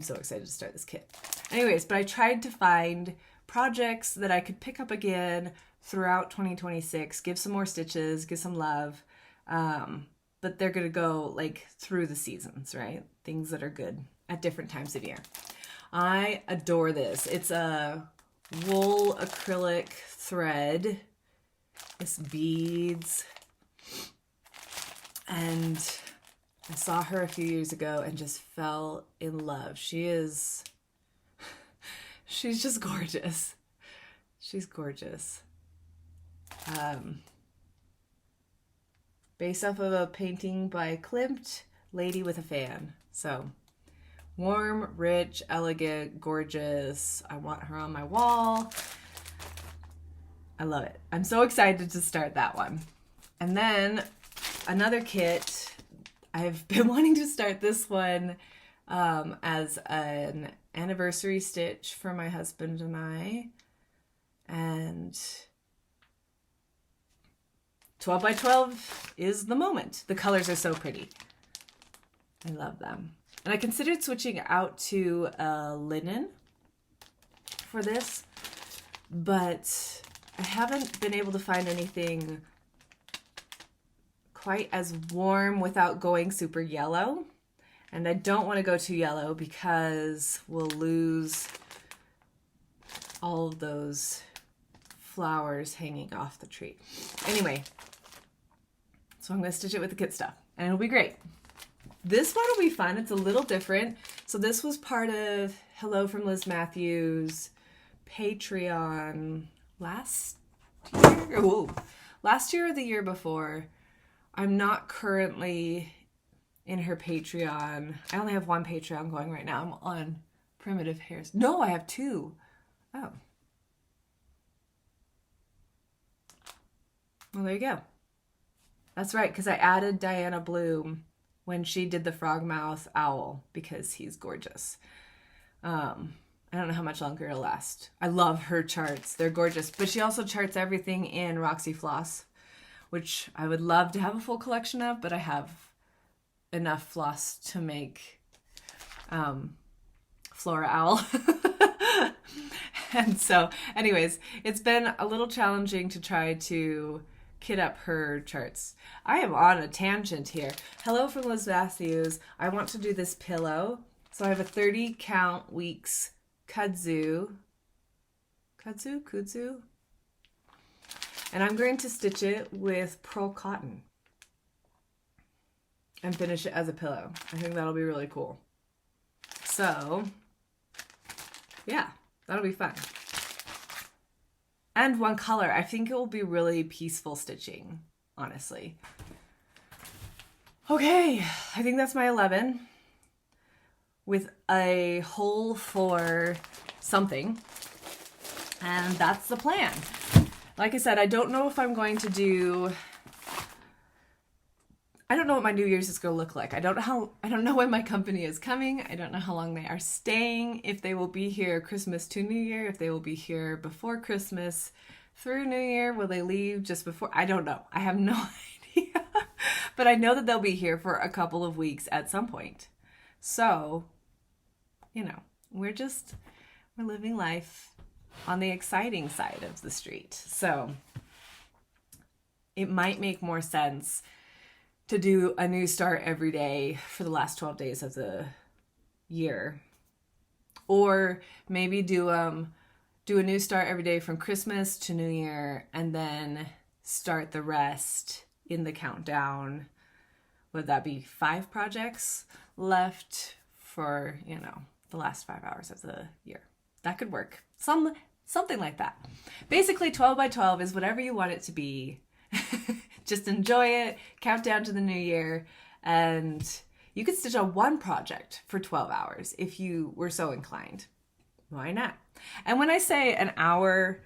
so excited to start this kit. Anyways, but I tried to find projects that I could pick up again throughout 2026, give some more stitches, give some love. But they're going to go like through the seasons, right? Things that are good at different times of year. I adore this. It's a wool acrylic thread. It's beads. And I saw her a few years ago and just fell in love. She's just gorgeous. She's gorgeous. Based off of a painting by Klimt, Lady with a Fan. So warm, rich, elegant, gorgeous. I want her on my wall. I love it. I'm so excited to start that one. And then another kit, I've been wanting to start this one as an anniversary stitch for my husband and I. And 12 by 12 is the moment. The colors are so pretty. I love them. And I considered switching out to linen for this, but I haven't been able to find anything quite as warm without going super yellow. And I don't want to go too yellow because we'll lose all of those flowers hanging off the tree. Anyway, so I'm going to stitch it with the kit stuff and it'll be great. This one will be fun. It's a little different. So this was part of Hello from Liz Matthews Patreon last year. Whoa. Last year or the year before. I'm not currently in her Patreon. I only have one Patreon going right now. I'm on Primitive Hairs. No, I have two. Oh. Well, there you go. That's right, because I added Diana Bloom when she did the Frogmouth Owl because he's gorgeous. I don't know how much longer it'll last. I love her charts. They're gorgeous. But she also charts everything in Roxy Floss, which I would love to have a full collection of, but I have enough floss to make Flora Owl. And so, anyways, it's been a little challenging to try to kit up her charts. I am on a tangent here. Hello from Liz Matthews. I want to do this pillow. So I have a 30 count weeks kudzu. Kudzu? And I'm going to stitch it with pearl cotton and finish it as a pillow. I think that'll be really cool. So, yeah, that'll be fun. And one color. I think it will be really peaceful stitching, honestly. Okay, I think that's my 11 with a hole for something. And that's the plan. Like I said, I don't know if I'm going to do, I don't know what my New Year's is going to look like. I don't know when my company is coming. I don't know how long they are staying, if they will be here Christmas to New Year, if they will be here before Christmas through New Year. Will they leave just before? I don't know. I have no idea. But I know that they'll be here for a couple of weeks at some point. So, you know, we're living life on the exciting side of the street. So it might make more sense to do a new start every day for the last 12 days of the year. Or maybe do do a new start every day from Christmas to New Year, and then start the rest in the countdown. Would that be 5 projects left for, you know, the last 5 hours of the year? That could work. Something like that. Basically, 12 by 12 is whatever you want it to be. Just enjoy it, count down to the new year, and you could stitch on one project for 12 hours if you were so inclined. Why not? And when I say an hour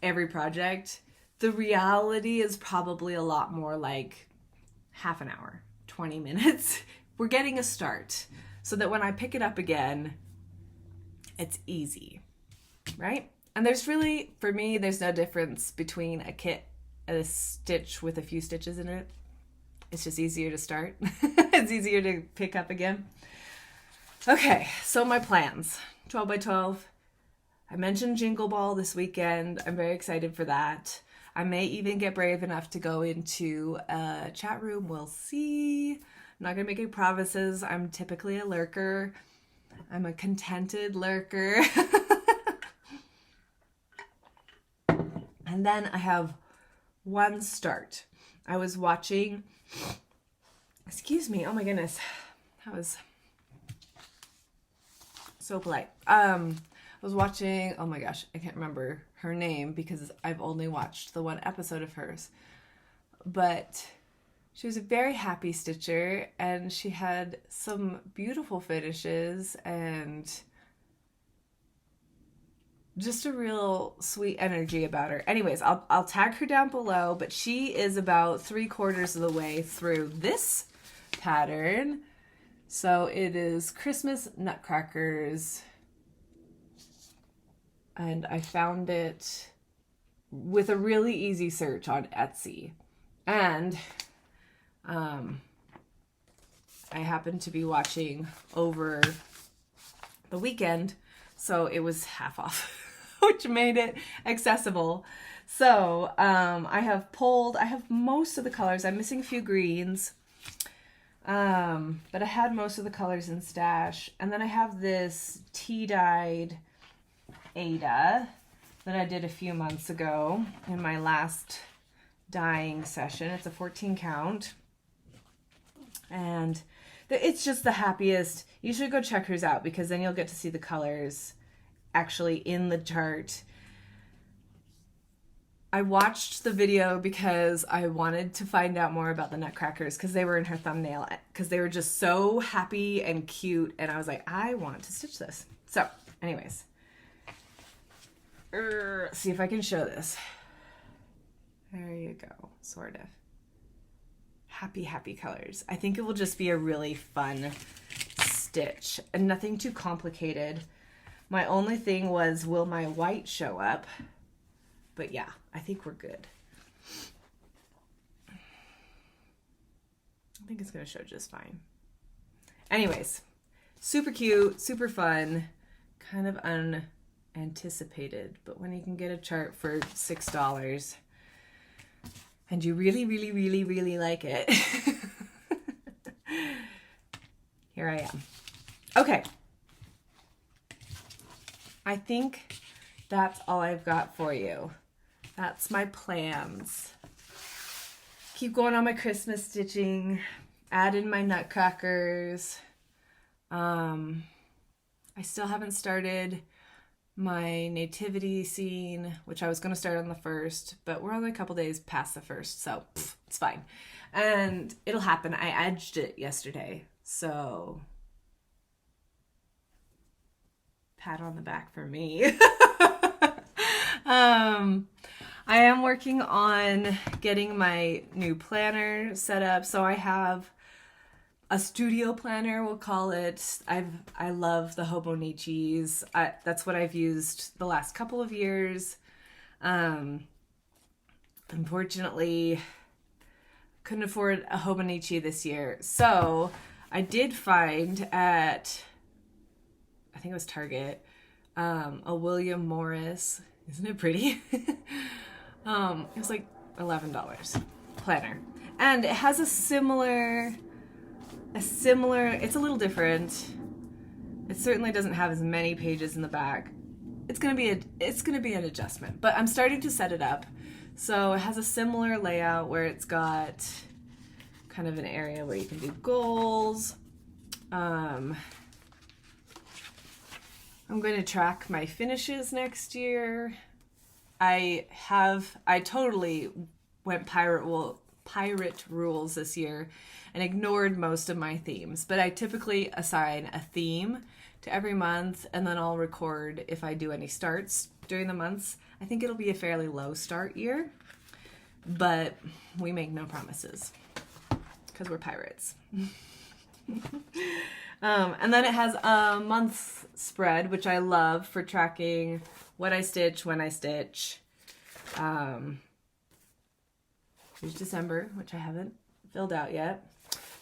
every project, the reality is probably a lot more like half an hour, 20 minutes. We're getting a start so that when I pick it up again, it's easy, right? And there's really, for me, there's no difference between a kit and a stitch with a few stitches in it. It's just easier to start. It's easier to pick up again. Okay, so my plans. 12 by 12. I mentioned Jingle Ball this weekend. I'm very excited for that. I may even get brave enough to go into a chat room. We'll see. I'm not going to make any promises. I'm typically a lurker. I'm a contented lurker. And then I have one start. I was watching, excuse me, oh my goodness. That was so polite. I was watching, oh my gosh, I can't remember her name because I've only watched the one episode of hers. But she was a very happy stitcher and she had some beautiful finishes and just a real sweet energy about her. Anyways, I'll tag her down below, but she is about 3/4 of the way through this pattern. So it is Christmas Nutcrackers. And I found it with a really easy search on Etsy. And I happened to be watching over the weekend, so it was half off, which made it accessible. So I have most of the colors. I'm missing a few greens, but I had most of the colors in stash. And then I have this tea-dyed Ada that I did a few months ago in my last dyeing session. It's a 14 count. And it's just the happiest. You should go check hers out because then you'll get to see the colors actually in the chart. I watched the video because I wanted to find out more about the Nutcrackers because they were in her thumbnail because they were just so happy and cute and I was like, I want to stitch this. So anyways, see if I can show this. There you go, sort of. Happy colors. I think it will just be a really fun stitch and nothing too complicated. My only thing was, will my white show up? But yeah, I think we're good. I think it's going to show just fine. Anyways, super cute, super fun, kind of unanticipated, but when you can get a chart for $6 and you really like it, here I am. Okay. I think that's all I've got for you. That's my plans. Keep going on my Christmas stitching. Add in my Nutcrackers. I still haven't started my nativity scene, which I was going to start on the 1st, but we're only a couple days past the 1st, so it's fine. And it'll happen. I edged it yesterday, so pat on the back for me. I am working on getting my new planner set up. So I have a studio planner, we'll call it. I love the Hobonichis. That's what I've used the last couple of years. Unfortunately, couldn't afford a Hobonichi this year. So I did find at, I think it was Target, a William Morris. Isn't it pretty? It was like $11 planner. And it has a similar, it's a little different. It certainly doesn't have as many pages in the back, it's gonna be an adjustment, but I'm starting to set it up. So it has a similar layout where it's got kind of an area where you can do goals. I'm going to track my finishes next year. I totally went pirate rules this year and ignored most of my themes, but I typically assign a theme to every month, and then I'll record if I do any starts during the months. I think it'll be a fairly low start year, but we make no promises because we're pirates. And then it has a month spread, which I love for tracking what I stitch, when I stitch. Here's December, which I haven't filled out yet.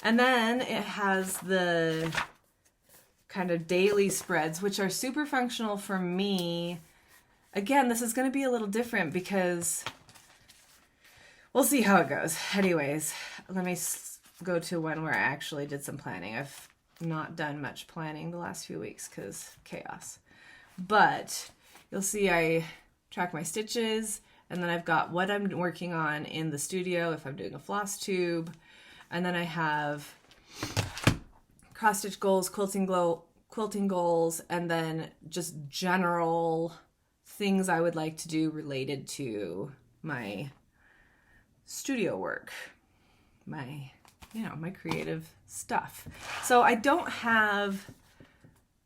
And then it has the kind of daily spreads, which are super functional for me. Again, this is going to be a little different because we'll see how it goes. Anyways, let me go to one where I actually did some planning. I've not done much planning the last few weeks because chaos. But you'll see I track my stitches, and then I've got what I'm working on in the studio if I'm doing a Flosstube. And then I have cross stitch goals, quilting goals, and then just general things I would like to do related to my studio work, my creative stuff. So I don't have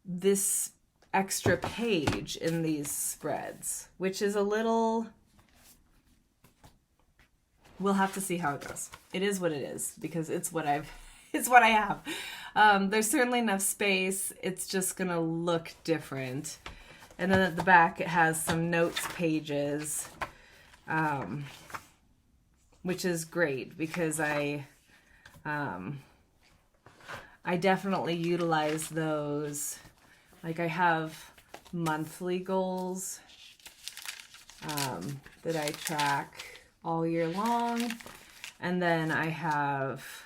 this extra page in these spreads, which is a little, we'll have to see how it goes. It is what it is because it's what I have. There's certainly enough space. It's just gonna look different. And then at the back, it has some notes pages, which is great because I definitely utilize those. Like I have monthly goals that I track all year long. And then I have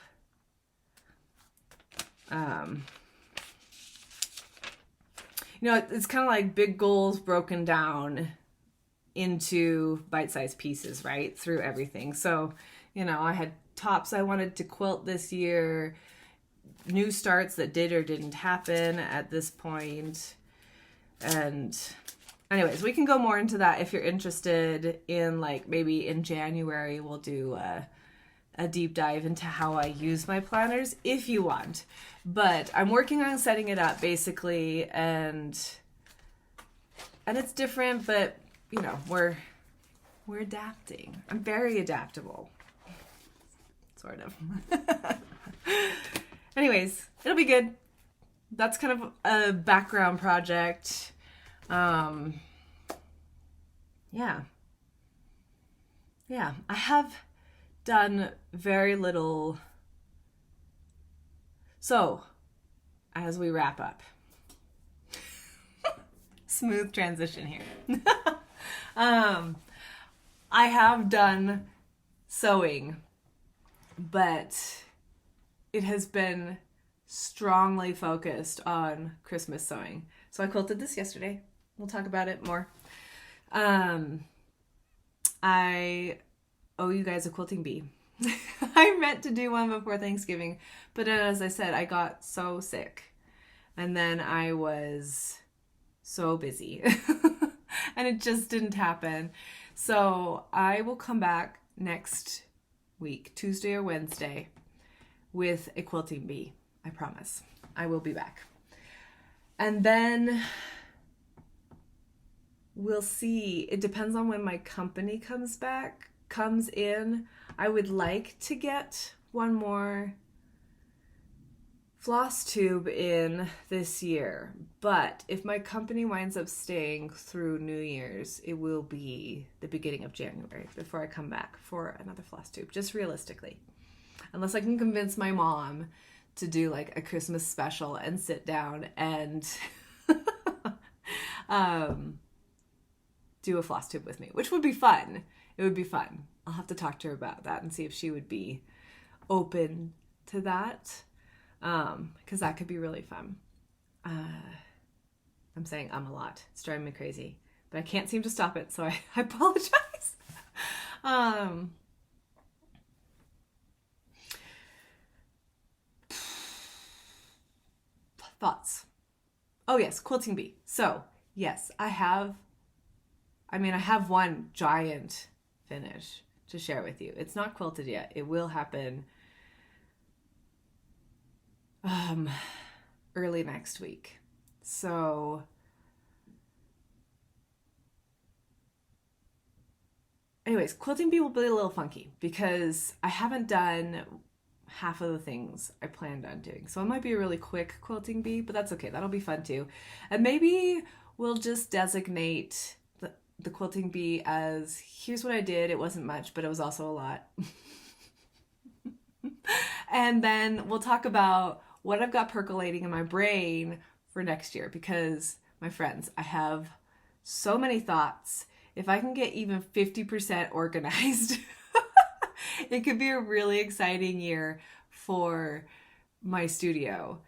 it's kind of like big goals broken down into bite-sized pieces, right? Through everything. So, I had tops I wanted to quilt this year, new starts that did or didn't happen at this point. And anyways, we can go more into that if you're interested in, like, maybe in January we'll do a deep dive into how I use my planners if you want. But I'm working on setting it up basically, and it's different, but we're adapting. I'm very adaptable. Sort of. Anyways, it'll be good. That's kind of a background project. Yeah. I have done very little. So, as we wrap up, smooth transition here. I have done sewing, but it has been strongly focused on Christmas sewing. So I quilted this yesterday. We'll talk about it more. I owe you guys a quilting bee. I meant to do one before Thanksgiving, but as I said, I got so sick, and then I was so busy, and it just didn't happen. So I will come back next week, Tuesday or Wednesday, with a quilting bee. I promise. I will be back. And then we'll see. It depends on when my company comes in. I would like to get one more Flosstube in this year, but if my company winds up staying through New Year's, it will be the beginning of January before I come back for another Flosstube, just realistically. Unless I can convince my mom to do like a Christmas special and sit down and do a Flosstube with me, which would be fun. It would be fun. I'll have to talk to her about that and see if she would be open to that, because that could be really fun. I'm saying a lot. It's driving me crazy. but I can't seem to stop it, so I apologize. Thoughts. Oh yes, quilting bee. So yes, I have one giant finish to share with you. It's not quilted yet. It will happen early next week. So anyways, quilting bee will be a little funky because I haven't done half of the things I planned on doing. So it might be a really quick quilting bee, but that's okay. That'll be fun too. And maybe we'll just designate the quilting bee as, here's what I did. It wasn't much, but it was also a lot. And then we'll talk about what I've got percolating in my brain for next year, because my friends, I have so many thoughts. If I can get even 50% organized, it could be a really exciting year for my studio.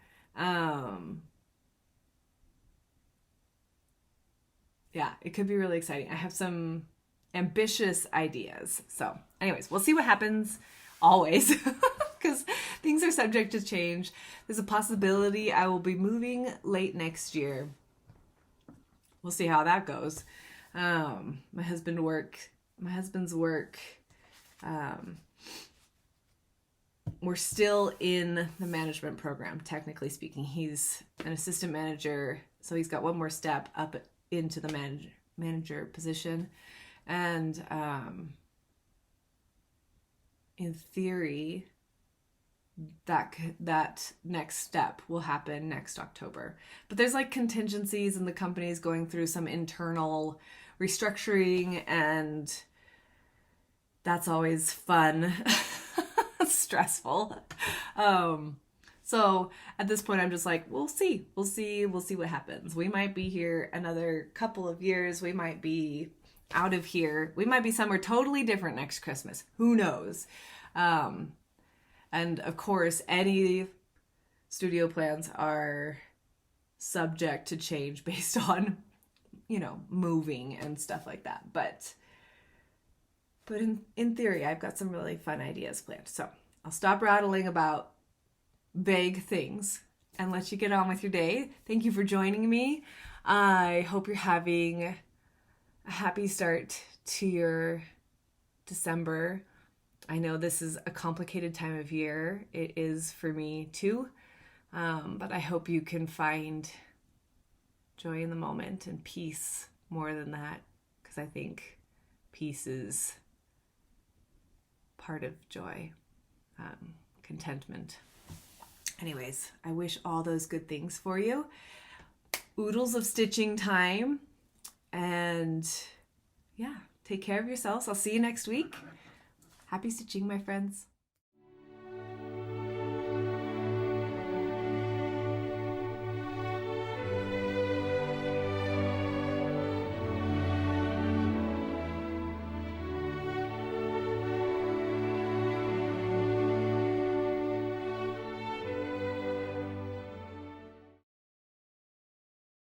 Yeah, it could be really exciting. I have some ambitious ideas. So anyways, we'll see what happens always, because things are subject to change. There's a possibility I will be moving late next year. We'll see how that goes. My husband's work, we're still in the management program, technically speaking. He's an assistant manager, so he's got one more step up into the manager position. And in theory, that next step will happen next October. But there's like contingencies, and the company is going through some internal restructuring, and that's always fun. Stressful. So at this point I'm just like, we'll see what happens. We might be here another couple of years. We might be out of here. We might be somewhere totally different next Christmas. Who knows? And of course, any studio plans are subject to change based on, moving and stuff like that. But in theory, I've got some really fun ideas planned. So I'll stop rattling about vague things and let you get on with your day. Thank you for joining me. I hope you're having a happy start to your December. I know this is a complicated time of year. It is for me too. But I hope you can find joy in the moment and peace more than that, because I think peace is part of joy, contentment. Anyways, I wish all those good things for you. Oodles of stitching time. And yeah, take care of yourselves. I'll see you next week. Happy stitching, my friends.